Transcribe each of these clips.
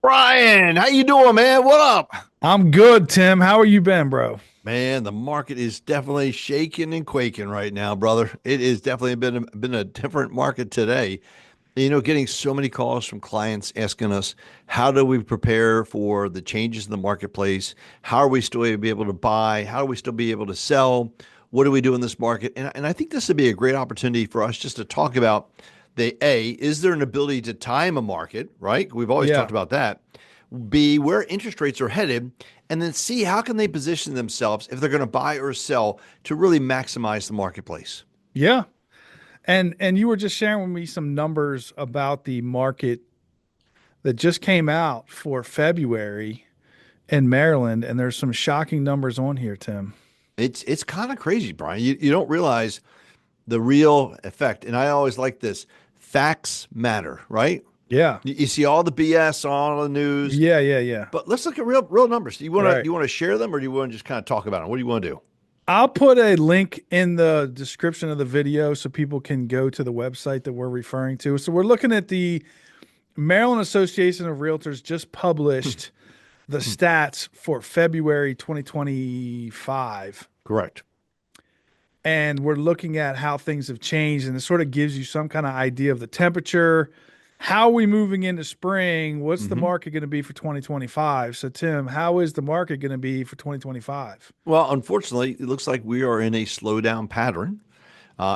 Brian, how you doing, man? What up? I'm good, Tim. How are you been, bro? Man, the market is definitely shaking and quaking right now, brother. It is definitely been a different market today. Getting so many calls from clients asking us, how do we prepare for the changes in the marketplace? How are we still be able to buy? How are we still be able to sell? What do we do in this market? And I think this would be a great opportunity for us just to talk about is there an ability to time a market, right? We've always talked Yeah. about that. B, where interest rates are headed, and then C, how can they position themselves if they're going to buy or sell to really maximize the marketplace? Yeah. And you were just sharing with me some numbers about the market that just came out for February in Maryland, and there's some shocking numbers on here, Tim. It's kind of crazy, Brian. You don't realize the real effect. And I always like this. Facts matter, right? Yeah. You see all the BS on all the news, Yeah, yeah, yeah. but let's look at real numbers. Do you want to Right. you want to share them, or do you want to just kind of talk about them? What do you want to do? I'll put a link in the description of the video so people can go to the website that we're referring to. So we're looking at the Maryland Association of Realtors just published the stats for February 2025. Correct. And we're looking at how things have changed, and it sort of gives you some kind of idea of the temperature. How are we moving into spring? What's the Hmm. market going to be for 2025? So, Tim, how is the market going to be for 2025? Well, unfortunately, it looks like we are in a slowdown pattern.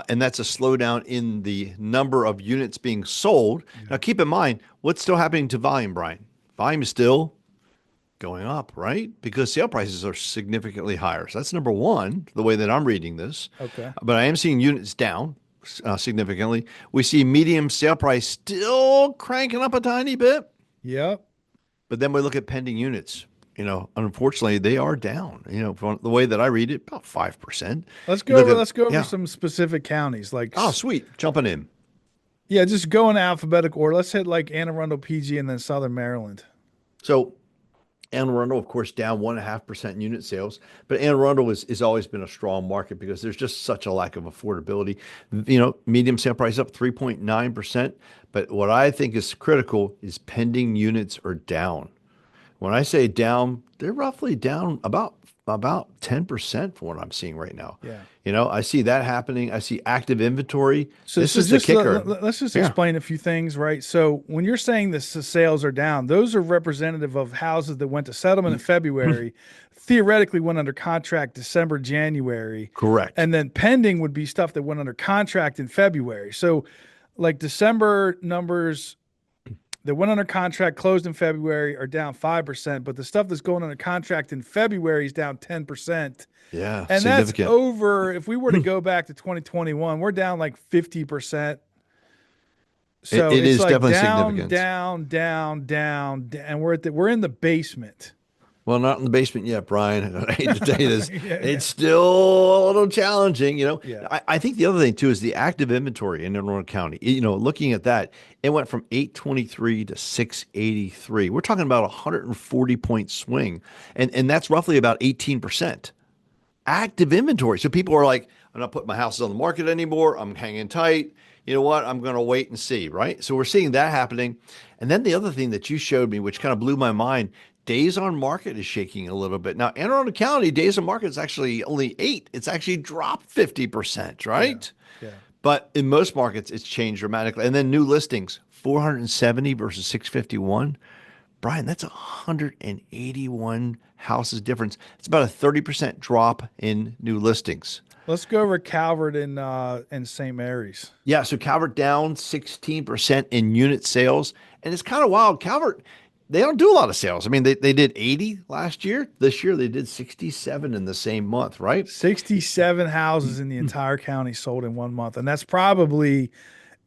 And that's a slowdown in the number of units being sold. Now, Yeah. keep in mind what's still happening to volume, Brian. Volume is still going up, right? Because sale prices are significantly higher. So that's number one, the way that I'm reading this. Okay. But I am seeing units down significantly. We see medium sale price still cranking up a tiny bit. Yep. But then we look at pending units. Unfortunately, they are down. From the way that I read it, about 5%. You look at, Let's go over yeah. some specific counties. Oh, sweet. Jumping in. Yeah, just go in alphabetical order. Let's hit like Anne Arundel, PG, and then Southern Maryland. So Anne Arundel, of course, down 1.5% in unit sales, but Anne Arundel has always been a strong market because there's just such a lack of affordability. Medium sale price up 3.9%. But what I think is critical is pending units are down. When I say down, they're roughly down about 10% from what I'm seeing right now. Yeah. I see that happening. I see active inventory. So, This so is the just kicker. let's just Yeah. explain a few things, right? So, when you're saying the sales are down, those are representative of houses that went to settlement in February, theoretically went under contract December, January, Correct. and then pending would be stuff that went under contract in February. So, like December numbers that went under contract, closed in February, are down 5%, but the stuff that's going under contract in February is down 10%. Yeah, And that's significant. over. If we were to go back to 2021, we're down like 50%. So It it's is like definitely down, significant. down, down, down, and we're in the basement. Well, not in the basement yet, Brian. I hate to tell you this. Yeah, yeah, It's still a little challenging. yeah. I think the other thing too is the active inventory in Illinois County. Looking at that, it went from 823 to 683. We're talking about a 140-point swing. And that's roughly about 18% active inventory. So people are like, I'm not putting my houses on the market anymore. I'm hanging tight. You know what? I'm going to wait and see, right? So we're seeing that happening. And then the other thing that you showed me, which kind of blew my mind, days on market is shaking a little bit. Now, Anne Arundel County, days on market is actually only 8. It's actually dropped 50%, Yeah. right? Yeah. But in most markets, it's changed dramatically. And then new listings, 470 versus 651. Brian, that's 181 houses difference. It's about a 30% drop in new listings. Let's go over Calvert and St. Mary's. Yeah, so Calvert down 16% in unit sales. And it's kind of wild. Calvert, they don't do a lot of sales. I mean, they did 80 last year. This year they did 67 in the same month, right? 67 houses in the entire county sold in 1 month, and that's probably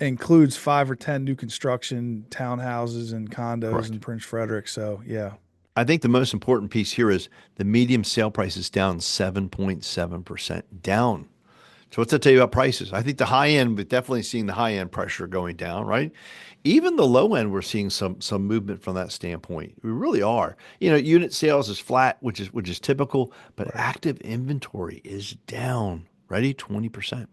includes 5 or 10 new construction townhouses and condos in Correct. Prince Frederick. So yeah, I think the most important piece here is the medium sale price is down 7.7% down. So what's that tell you about prices? I think the high end, we're definitely seeing the high end pressure going down, right? Even the low end, we're seeing some movement from that standpoint. We really are. Unit sales is flat, which is typical, but right. active inventory is down. Ready? 20%.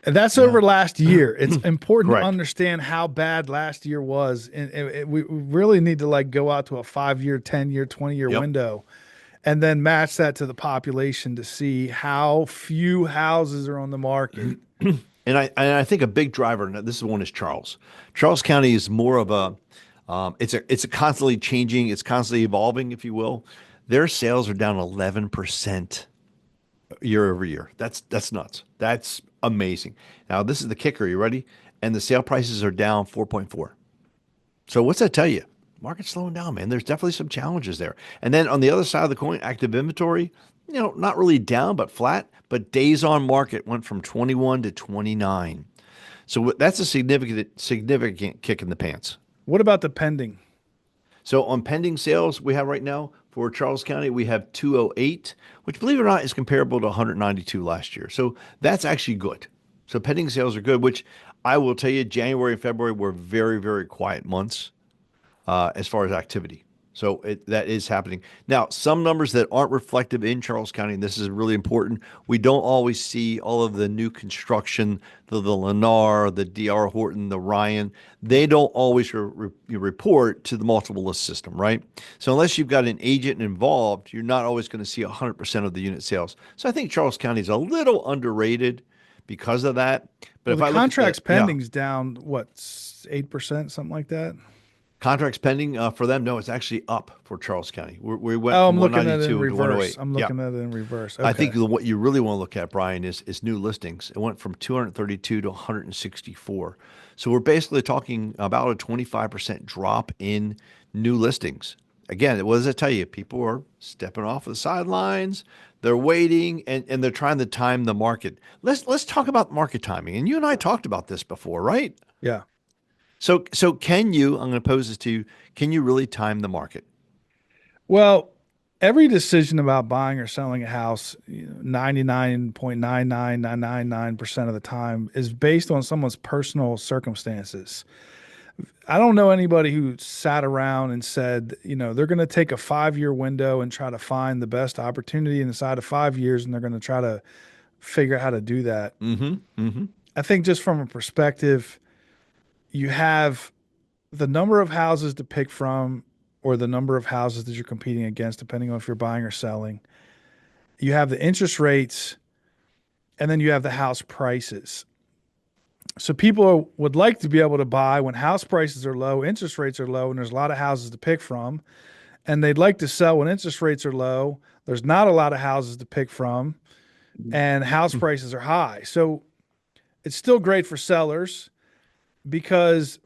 And that's Yeah. over last year. It's important to Correct. understand how bad last year was. And we really need to like go out to a 5 year, 10 year, 20 year Yep. window and then match that to the population to see how few houses are on the market. And I think a big driver, and this is one is Charles. Charles County is more of a it's a constantly changing, it's constantly evolving, if you will. Their sales are down 11% year over year. That's nuts. That's amazing. Now this is the kicker. You ready? And the sale prices are down 4.4. So what's that tell you? Market's slowing down, man. There's definitely some challenges there. And then on the other side of the coin, active inventory, not really down, but flat. But days on market went from 21 to 29. So that's a significant kick in the pants. What about the pending? So on pending sales we have right now for Charles County, we have 208, which believe it or not is comparable to 192 last year. So that's actually good. So pending sales are good, which I will tell you, January and February were very, very quiet months as far as activity. So that is happening. Now, some numbers that aren't reflective in Charles County, and this is really important, we don't always see all of the new construction, the Lennar, the D.R. Horton, the Ryan. They don't always report to the multiple list system, right? So unless you've got an agent involved, you're not always going to see 100% of the unit sales. So I think Charles County is a little underrated because of that. But Well, if the I look at contracts pending's down, what, 8%, something like that? contracts pending for them, no, it's actually up for Charles County. We went Oh, from I'm looking at it in 192 to reverse. 108. I'm Yeah. looking at it in reverse. I think Okay. what you really want to look at, Brian, is new listings. It went from 232 to 164. So we're basically talking about a 25% drop in new listings. Again, what does it tell you? People are stepping off the sidelines. They're waiting and they're trying to time the market. Let's talk about market timing. And you and I talked about this before, right? Yeah. So can you, I'm going to pose this to you, can you really time the market? Well, every decision about buying or selling a house, 99.99999% of the time is based on someone's personal circumstances. I don't know anybody who sat around and said, they're going to take a 5 year window and try to find the best opportunity inside of 5 years, and they're going to try to figure out how to do that. Mm-hmm. Mm-hmm. I think just from a perspective, you have the number of houses to pick from or the number of houses that you're competing against, depending on if you're buying or selling. You have the interest rates, and then you have the house prices. So people would like to be able to buy when house prices are low, interest rates are low, and there's a lot of houses to pick from. And they'd like to sell when interest rates are low. There's not a lot of houses to pick from, and house prices are high. So it's still great for sellers because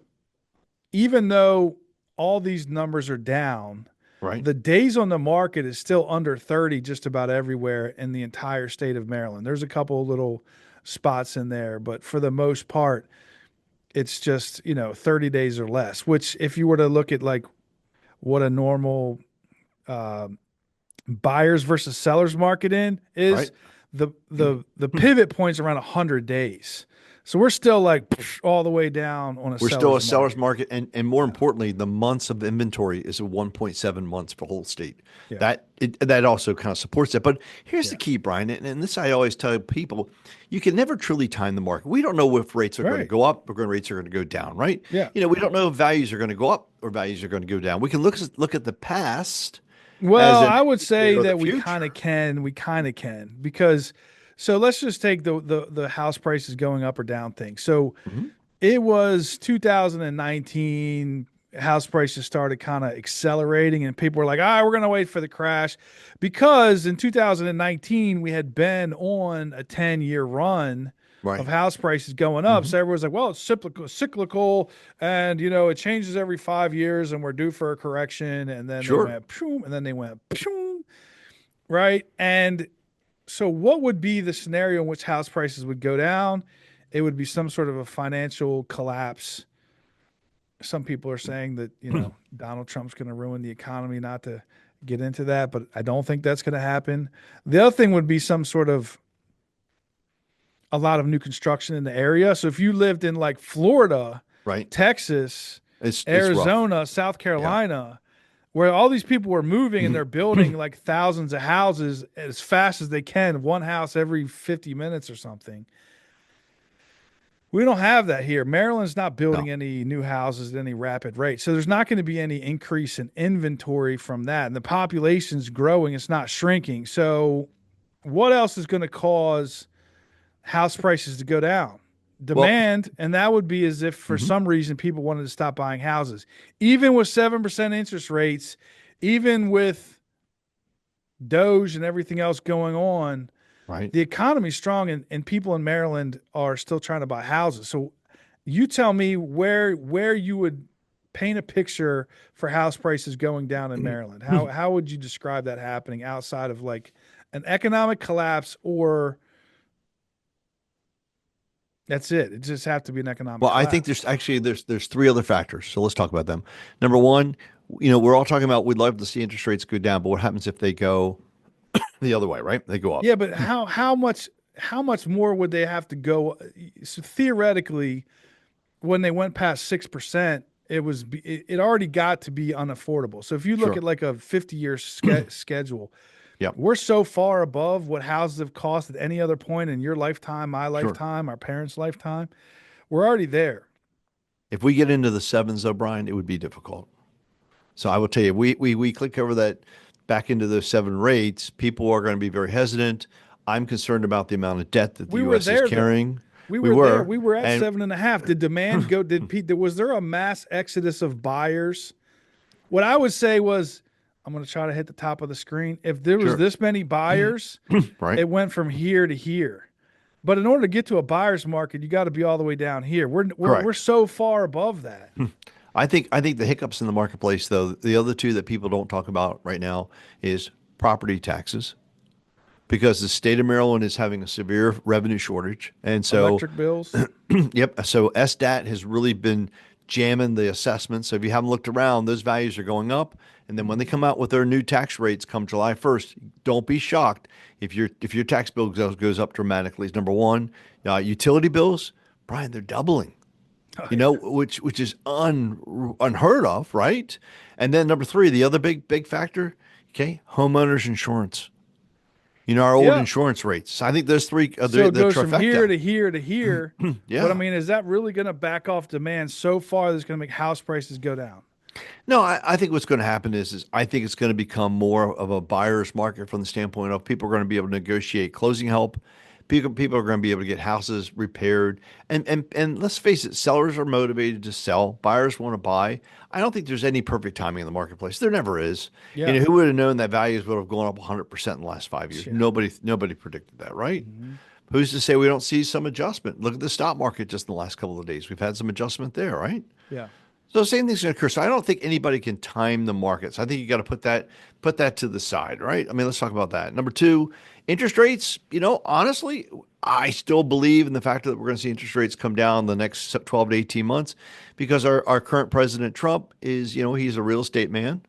even though all these numbers are down, Right. the days on the market is still under 30 just about everywhere in the entire state of Maryland. There's a couple of little spots in there, but for the most part, it's just, 30 days or less, which if you were to look at like what a normal uh, buyers versus sellers market in is, Right. the pivot point's around 100 days. So we're still like all the way down on a We're still a seller's seller's market. market, and more importantly, the months of inventory is at 1.7 months for the whole state. Yeah. That also kind of supports that. But here's the Yeah. key, Brian, and this I always tell people: you can never truly time the market. We don't know if rates are going to Right. go up or rates are going to go down, right? Yeah. We don't know if values are going to go up or values are going to go down. We can look at the past as Well, an I would say indicator of the that we kind of future. can. We kind of can because so let's just take the house prices going up or down thing. So Mhm. it was 2019 house prices started kind of accelerating and people were like, we're going to wait for the crash because in 2019 we had been on a 10-year run of Right. house prices going up. Hmm. So everyone's like, well, it's cyclical and it changes every 5 years and we're due for a correction. And then they Sure. went, pshoom, and then they went, pshoom, right? And so what would be the scenario in which house prices would go down? It would be some sort of a financial collapse. Some people are saying that, Donald Trump's going to ruin the economy, not to get into that, but I don't think that's going to happen. The other thing would be some sort of a lot of new construction in the area. So if you lived in like Florida, Right. Texas, It's rough. Arizona, South Yeah. Carolina, where all these people were moving and they're building like thousands of houses as fast as they can, one house every 50 minutes or something. We don't have that here. Maryland's not building No. any new houses at any rapid rate. So there's not going to be any increase in inventory from that. And the population's growing, it's not shrinking. So what else is going to cause house prices to go down? Well, Demand, and that would be as if for mhm, some reason people wanted to stop buying houses. Even with 7% interest rates, even with Doge and everything else going on, right. the economy's strong and people in Maryland are still trying to buy houses. So you tell me where you would paint a picture for house prices going down in Maryland. How would you describe that happening outside of like an economic collapse, or that's it? It just have to be an economic Well, I think collapse. there's actually there's three other factors. So let's talk about them. Number one, we're all talking about we'd love to see interest rates go down, but what happens if they go the other way, right? They go up. Yeah, but how much more would they have to go? So theoretically, when they went past 6%, it already got to be unaffordable. So if you look Sure. at like a 50-year schedule, Yep. we're so far above what houses have cost at any other point in your lifetime, my Sure. lifetime, our parents' lifetime. We're already there. If we get into the sevens, though, Brian, it would be difficult. So I will tell you, we click over that back into those seven rates, people are going to be very hesitant. I'm concerned about the amount of debt that the We were U.S. is there though. carrying. We We were there. were, We were at and 7.5. Did demand go? Was there a mass exodus of buyers? What I would say was, I'm going to try to hit the top of the screen. If there was sure, this many buyers, right, it went from here to here. But in order to get to a buyer's market, you got to be all the way down here. We're correct. so far above that. I think the hiccups in the marketplace, though, the other two that people don't talk about right now is property taxes, because the state of Maryland is having a severe revenue shortage, and so Electric bills. yep. So SDAT has really been jamming the assessments. So if you haven't looked around, those values are going up. And then when they come out with their new tax rates come July 1st, don't be shocked if your tax bill goes up dramatically. Number one, utility bills, Brian, they're doubling. Oh yeah. Which is unheard of, right? And then number three, the other big factor, okay, homeowners insurance. Our old Yeah. insurance rates. I think those three, So the it goes from here trifecta. to here to here. But I Yeah. mean, is that really going to back off demand so far that's going to make house prices go down? No, I think what's going to happen is I think it's going to become more of a buyer's market from the standpoint of people are going to be able to negotiate closing help. People are going to be able to get houses repaired. And let's face it, sellers are motivated to sell. Buyers want to buy. I don't think there's any perfect timing in the marketplace. There never is. Yeah. Who would have known that values would have gone up 100% in the last 5 years? Yeah. Nobody predicted that, right? Hmm. Who's to say we don't see some adjustment? Look at the stock market just in the last couple of days. We've had some adjustment there, right? Yeah. So same thing's going to occur. So I don't think anybody can time the markets. I think you got to put that to the side, right? I mean, let's talk about that. Number two, interest rates. Honestly, I still believe in the fact that we're going to see interest rates come down the next 12 to 18 months, because our current president Trump is, he's a real estate man,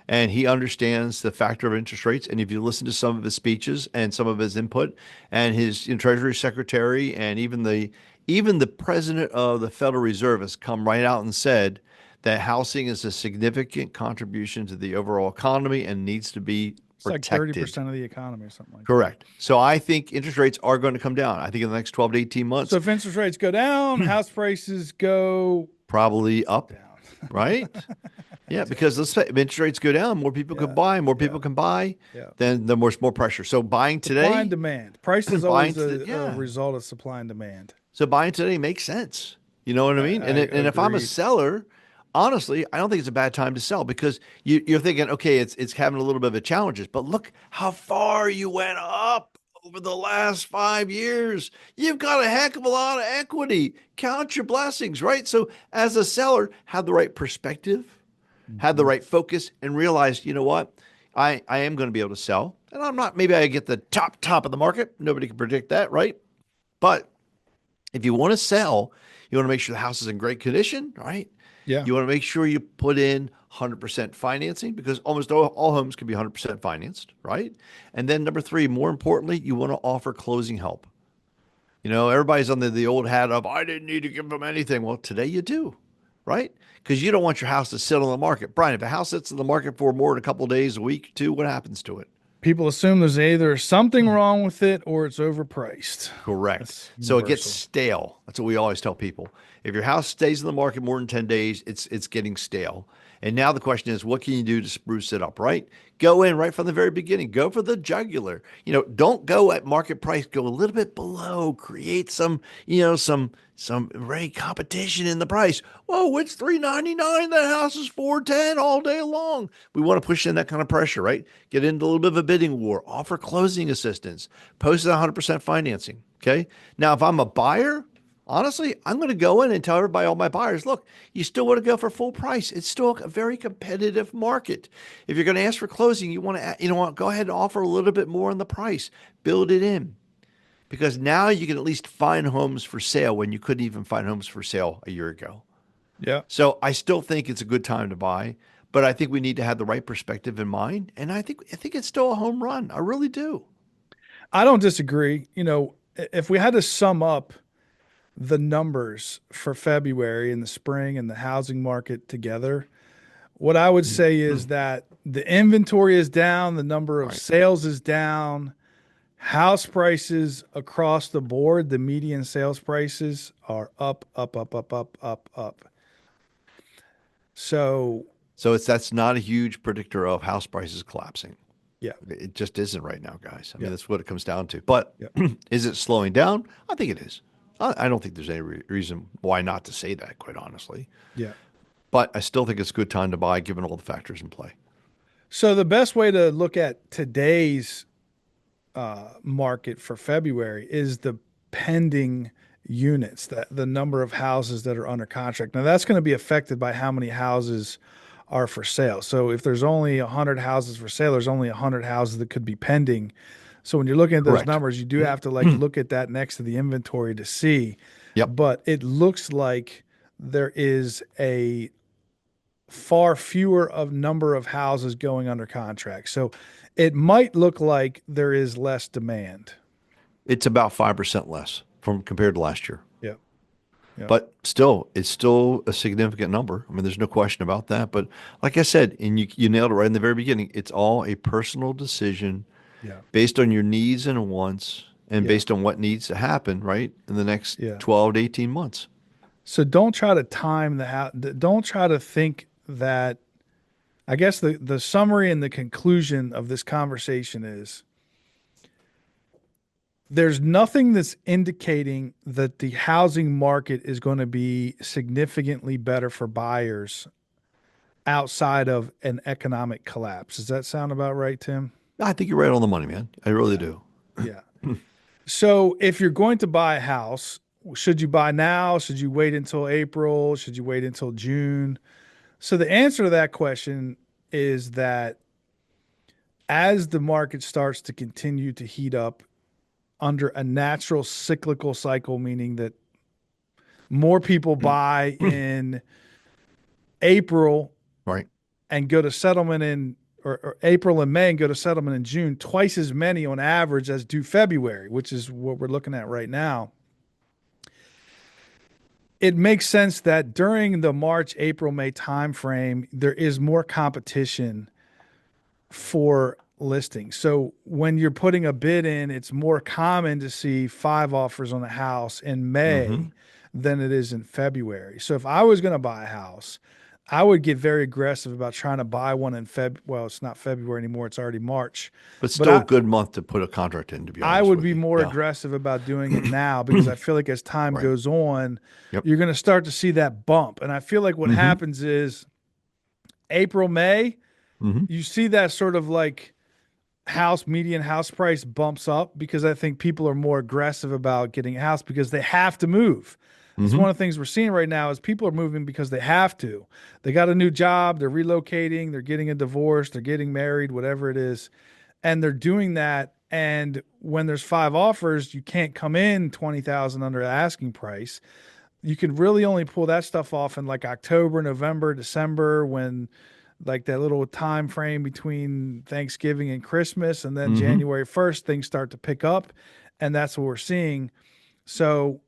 and he understands the factor of interest rates. And if you listen to some of his speeches and some of his input, and his Treasury Secretary, and even the president of the Federal Reserve has come right out and said that housing is a significant contribution to the overall economy and needs to be It's like protected. 30% of the economy or something like that. Correct. So I think interest rates are going to come down. I think in the next 12 to 18 So months, if interest rates go down, house prices go probably up, down. right? Yeah, because let's say if interest rates go down, more people could Yeah. buy, more Yeah. people can buy, Yeah. then there's more pressure. So buying Supply and today, demand. Price is buying always today, a yeah. result of supply and demand. So buying today makes sense. You know what I mean? I And if I'm a agreed. seller, honestly, I don't think it's a bad time to sell, because you're thinking, okay, it's having a little bit of a challenges, but look how far you went up over the last 5 years. You've got a heck of a lot of equity. Count your blessings, right? So as a seller, have the right perspective, have the Mhm. right focus, and realize, you know what? I am going to be able to sell. And I'm not, maybe I get the top of the market. Nobody can predict that, right? But if you want to sell, you want to make sure the house is in great condition, right? Yeah. You want to make sure you put in 100% financing, because almost all homes can be 100% financed, right? And then number three, more importantly, you want to offer closing help. Everybody's on the old hat of, I didn't need to give them anything. Well, today you do, right? Because you don't want your house to sit on the market. Brian, if a house sits in the market for more than a couple of days, a week, two, what happens to it? People assume there's either something wrong with it or it's overpriced. Correct. That's So it gets universal. stale. That's what we always tell people. If your house stays in the market more than 10 days, it's getting stale. And now the question is, what can you do to spruce it up, right? Go in right from the very beginning. Go for the jugular. Don't go at market price. Go a little bit below. Create some rate competition in the price. Whoa, it's 399. The house is 410 all day long. We want to push in that kind of pressure, right? Get into a little bit of a bidding war. Offer closing assistance. Post 100% financing. Okay. Now, if I'm a buyer, honestly, I'm going to go in and tell everybody, all my buyers, look, you still want to go for full price. It's still a very competitive market. If you're going to ask for closing, you want to, go ahead and offer a little bit more on the price. Build it in because now you can at least find homes for sale when you couldn't even find homes for sale a year ago. Yeah. So I still think it's a good time to buy, but I think we need to have the right perspective in mind. And I think it's still a home run. I really do. I don't disagree. If we had to sum up the numbers for February in the spring and the housing market together, what I would say is that the inventory is down, the number of Right. sales is down, house prices across the board, the median sales prices are up, up, up, up, up, up, up. So, So that's not a huge predictor of house prices collapsing. yeah, It just isn't right now, guys. I mean, yeah, that's what it comes down to. But yeah, is it slowing down? I think it is. I don't think there's any reason why not to say that, quite honestly. yeah. But I still think it's a good time to buy, given all the factors in play. So the best way to look at today's market for February is the pending units, that the number of houses that are under contract. Now that's going to be affected by how many houses are for sale. So if there's only 100 houses for sale, there's only 100 houses that could be pending. So when you're looking at those Correct. numbers, you do have to like look at that next to the inventory to see. Yep. But it looks like there is a far fewer of number of houses going under contract. So it might look like there is less demand. It's about 5% less from compared to last year. Yeah. Yeah. But still, it's still a significant number. I mean, there's no question about that. But like I said, and you nailed it right in the very beginning, it's all a personal decision Yeah. based on your needs and wants and Yeah. based on what needs to happen, right, in the next Yeah. 12 to 18 months. So don't try to time the house. Don't try to think that. I guess the summary and the conclusion of this conversation is there's nothing that's indicating that the housing market is going to be significantly better for buyers outside of an economic collapse. Does that sound about right, Tim? I think you're right on the money, man. I really Yeah. do. Yeah. So if you're going to buy a house, should you buy now? Should you wait until April? Should you wait until June? So the answer to that question is that as the market starts to continue to heat up under a natural cyclical cycle, meaning that more people buy in April Right. and go to settlement in or April and May and go to settlement in June, twice as many on average as do February, which is what we're looking at right now. It makes sense that during the March, April, May timeframe, there is more competition for listings. So when you're putting a bid in, it's more common to see 5 offers on a house in Mm-hmm. May than it is in February. So if I was going to buy a house, I would get very aggressive about trying to buy one in Well, it's not February anymore; it's already March. But But still a good month to put a contract in, to be I honest would with be you. more Yeah. aggressive about doing it now because I feel like as time Right. goes on, Yep. you're going to start to see that bump. And I feel like what Mm-hmm. happens is April, May, Mm-hmm. you see that sort of like median house price bumps up because I think people are more aggressive about getting a house because they have to move. It's Mm-hmm. one of the things we're seeing right now is people are moving because they have to. They got a new job, they're relocating, they're getting a divorce, they're getting married, whatever it is, and they're doing that. And when there's 5 offers, you can't come in 20,000 under the asking price. You can really only pull that stuff off in like October, November, December, when like that little time frame between Thanksgiving and Christmas, and then Mm-hmm. January 1st, things start to pick up, and that's what we're seeing. So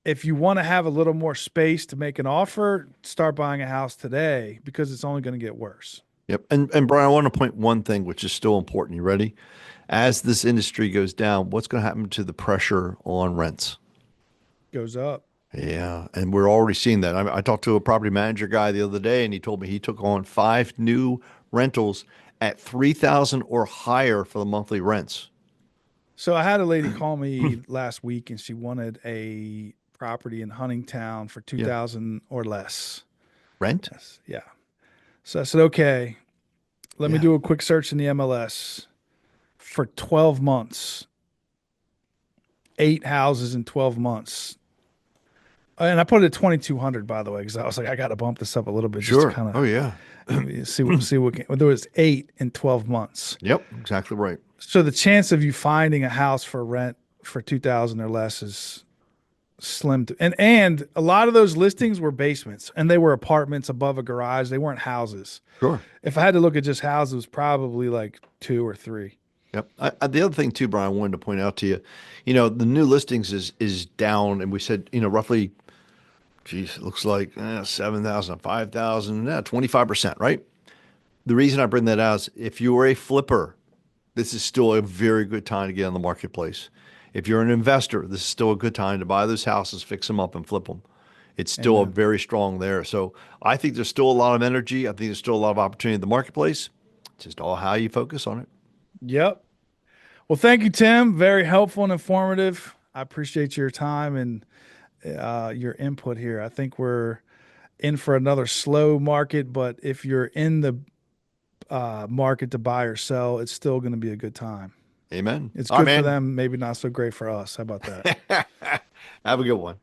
if you want to have a little more space to make an offer, start buying a house today because it's only going to get worse. Yep. And Brian, I want to point one thing which is still important. You ready? As this industry goes down, what's going to happen to the pressure on rents? Goes up. Yeah, and we're already seeing that. I talked to a property manager guy the other day, and he told me he took on 5 new rentals at 3,000 or higher for the monthly rents. So I had a lady call me last week and she wanted a property in Huntingtown for Yeah, 2000 or less. rent. Yes. Yeah. So I said, okay, let me Yeah, do a quick search in the MLS for 12 months, 8 houses in 12 months. And I put it at 2,200, by the way, because I was like, I got to bump this up a little bit just to sure. kind Oh of yeah. see what well, there was eight in 12 months. Yep, exactly right. So the chance of you finding a house for rent for 2,000 or less is slim to, and a lot of those listings were basements and they were apartments above a garage. They weren't houses. Sure. If I had to look at just houses, it was probably like two or three. Yep. The other thing too, Brian, I wanted to point out to you, the new listings is down, and we said, roughly, geez, it looks like 7,000, 5,000, 25%, right? The reason I bring that out is if you are a flipper, this is still a very good time to get on the marketplace. If you're an investor, this is still a good time to buy those houses, fix them up, and flip them. It's still a Amen. very strong there. So I think there's still a lot of energy. I think there's still a lot of opportunity in the marketplace. It's just all how you focus on it. Yep. Well, thank you, Tim. Very helpful and informative. I appreciate your time and your input here. I think we're in for another slow market, but if you're in the market to buy or sell, it's still going to be a good time. Amen. It's All right, good for man. them, maybe not so great for us. How about that? Have a good one.